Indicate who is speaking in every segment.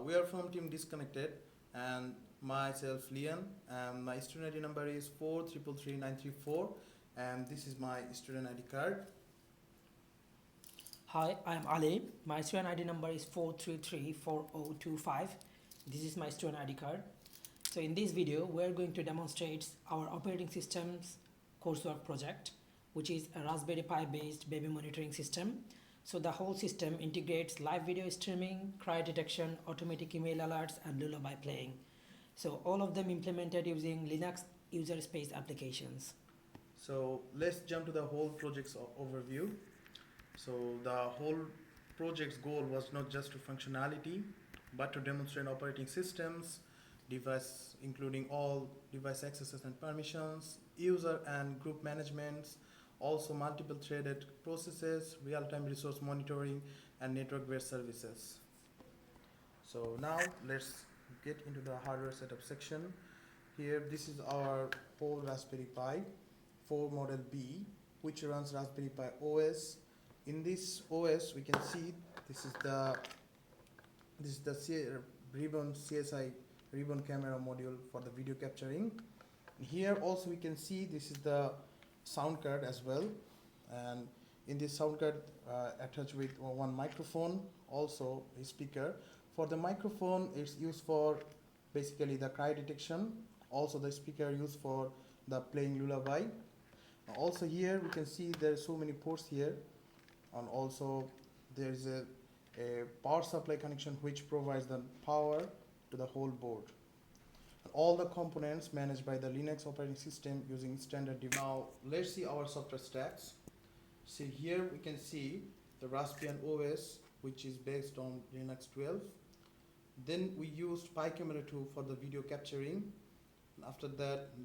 Speaker 1: We are from Team Disconnected, and myself Lian, and my student ID number is 4333934, and this is my student ID card.
Speaker 2: Hi, I'm Ali. My student ID number is 4334025. This is my student ID card. So in this video, we're going to demonstrate our operating system's coursework project, which is a Raspberry Pi based baby monitoring system. So the whole system integrates live video streaming, cry detection, automatic email alerts, and lullaby playing. So all of them implemented using Linux user space applications.
Speaker 1: So let's jump to the whole project's overview. So the whole project's goal was not just to functionality, but to demonstrate operating systems, device including all device accesses and permissions, user and group managements, also multiple threaded processes, real-time resource monitoring, and network-based services. So now let's get into the hardware setup section. Here, this is our whole Raspberry Pi 4 model B, which runs Raspberry Pi OS. In this OS, we can see this is the CSI ribbon camera module for the video capturing. Here also we can see this is the sound card as well, and in this sound card attached with one microphone, also a speaker. For the microphone, it's used for basically the cry detection. Also the speaker used for the playing lullaby. Also here we can see there are so many ports here, and also there is a power supply connection which provides the power to the whole board. All the components managed by the Linux operating system using standard device. Now let's see our software stacks. See here we can see the Raspbian OS, which is based on Linux 12. Then we used Pi Camera 2 for the video capturing. And after that,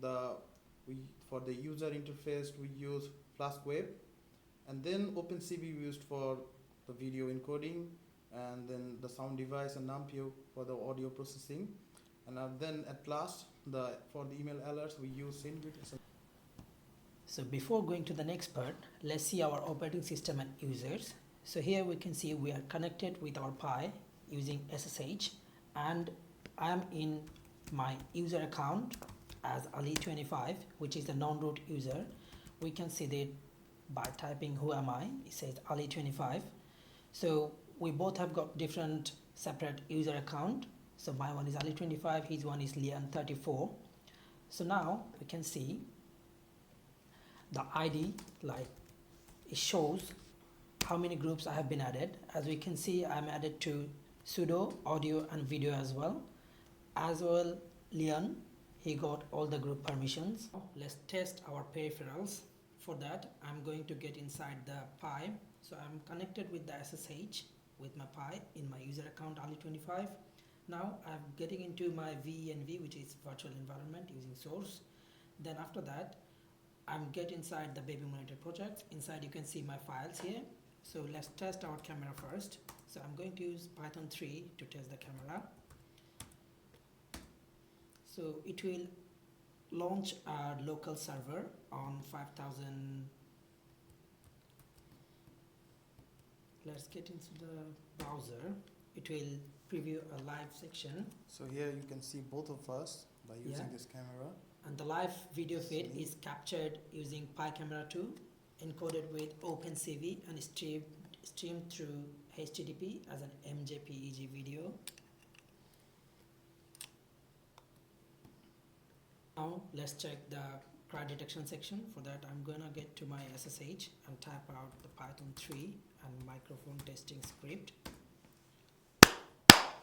Speaker 1: for the user interface we use Flask Web, and then OpenCV we used for the video encoding, and then the sound device and NumPy for the audio processing. And then at last, for the email alerts, we use SendGrid.
Speaker 2: So before going to the next part, let's see our operating system and users. So here we can see we are connected with our Pi using SSH, and I am in my user account as Ali25, which is the non-root user. We can see that by typing who am I, it says Ali25. So we both have got different separate user account. So my one is Ali25, his one is Lian34. So now we can see the ID, like it shows how many groups I have been added. As we can see, I'm added to sudo, audio and video as well. Lian, he got all the group permissions. Let's test our peripherals. For that, I'm going to get inside the Pi. So I'm connected with the SSH with my Pi in my user account Ali25. Now I'm getting into my VENV, which is virtual environment using source. Then after that, I'm get inside the baby monitor project. Inside you can see my files here. So let's test our camera first. So I'm going to use Python 3 to test the camera. So it will launch our local server on 5000. Let's get into the browser. It will preview a live section.
Speaker 1: So here you can see both of us by using this camera.
Speaker 2: And the live video feed is captured using Pi Camera 2, encoded with OpenCV and streamed through HTTP as an MJPEG video. Now let's check the cry detection section. For that, I'm gonna get to my SSH and type out the Python 3 and microphone testing script.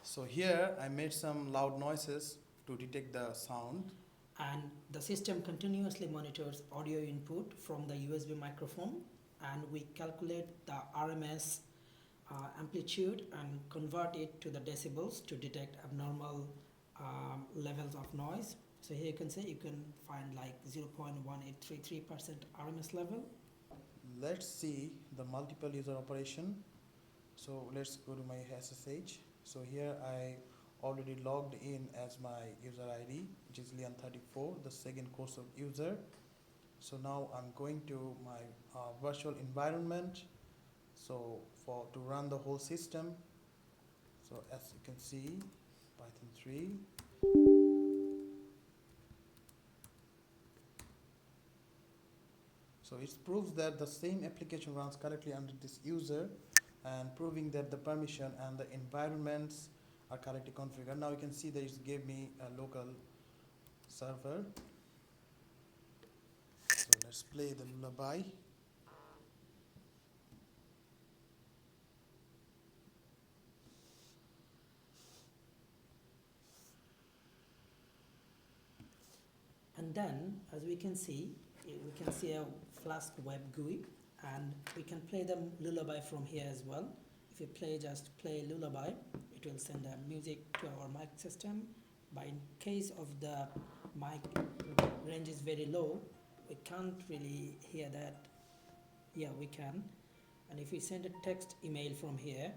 Speaker 1: So here I made some loud noises to detect the sound.
Speaker 2: And the system continuously monitors audio input from the USB microphone, and we calculate the RMS amplitude and convert it to the decibels to detect abnormal levels of noise. So here you can see you can find like 0.1833% RMS level.
Speaker 1: Let's see the multiple user operation. So let's go to my SSH. So here I already logged in as my user ID, which is Lian34, the second coursework user. So now I'm going to my virtual environment. So to run the whole system. So as you can see Python 3. So it proves that the same application runs correctly under this user, and proving that the permission and the environments are correctly configured. Now you can see that it gave me a local server. So let's play the lullaby.
Speaker 2: And then, as we can see a Flask web GUI, and we can play the lullaby from here as well. If you just play lullaby, it will send the music to our mic system. But in case of the mic range is very low, we can't really hear that. Yeah, we can. And if we send a text email from here,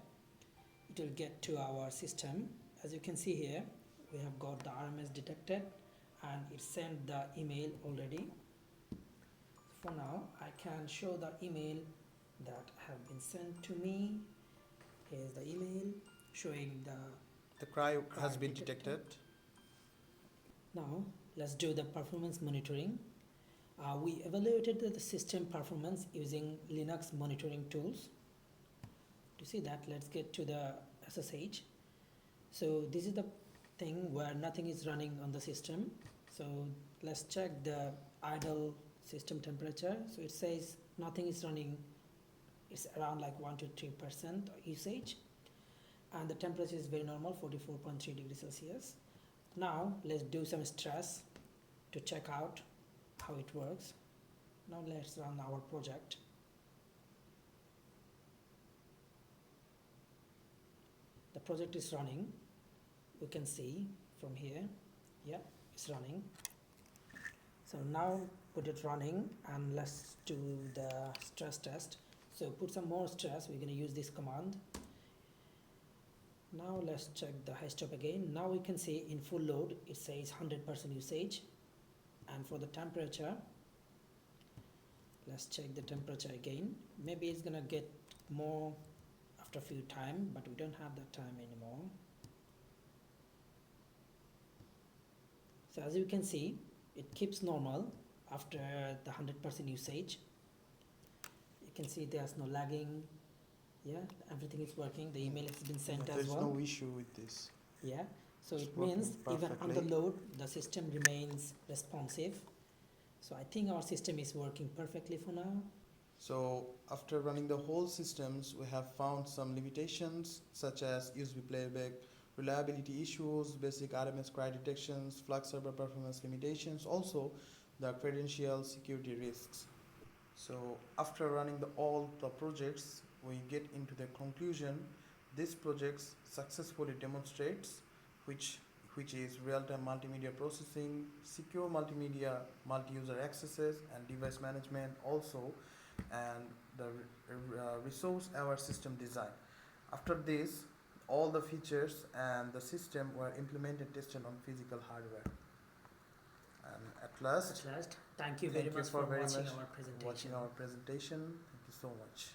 Speaker 2: it will get to our system. As you can see here, we have got the RMS detected, and it sent the email already. For now, I can show the email that have been sent to me. Here's the email showing
Speaker 1: the cry has been detected.
Speaker 2: Now let's do the performance monitoring. We evaluated the system performance using Linux monitoring tools. To see that, let's get to the SSH. So this is the thing where nothing is running on the system. So let's check the idle system temperature. So it says nothing is running. It's around like 1 to 3% usage, and the temperature is very normal, 44.3 degrees Celsius. Now let's do some stress to check out how it works. Now let's run our project. The project is running. We can see from here. Yeah, it's running. So now put it running, and let's do the stress test. So put some more stress. We're going to use this command. Now let's check the stop again. Now we can see in full load it says 100% usage, and for the temperature, let's check the temperature again. Maybe it's gonna get more after a few time, but we don't have that time anymore. So as you can see, it keeps normal after the 100% usage. You can see there's no lagging. Yeah, everything is working. The email has been sent as well.
Speaker 1: There's no issue with this.
Speaker 2: Yeah, so
Speaker 1: It's
Speaker 2: it means even
Speaker 1: perfectly.
Speaker 2: under load, the system remains responsive. So I think our system is working perfectly for now.
Speaker 1: So after running the whole systems, we have found some limitations such as USB playback, reliability issues, basic RMS cry detections, Flux server performance limitations, also the credential security risks. So after running all the projects, we get into the conclusion. This project successfully demonstrates which is real-time multimedia processing, secure multimedia, multi-user accesses, and device management also, and the resource-aware system design. After this, all the features and the system were implemented, tested on physical hardware. And at last,
Speaker 2: thank you very much for watching our presentation.
Speaker 1: Thank you so much.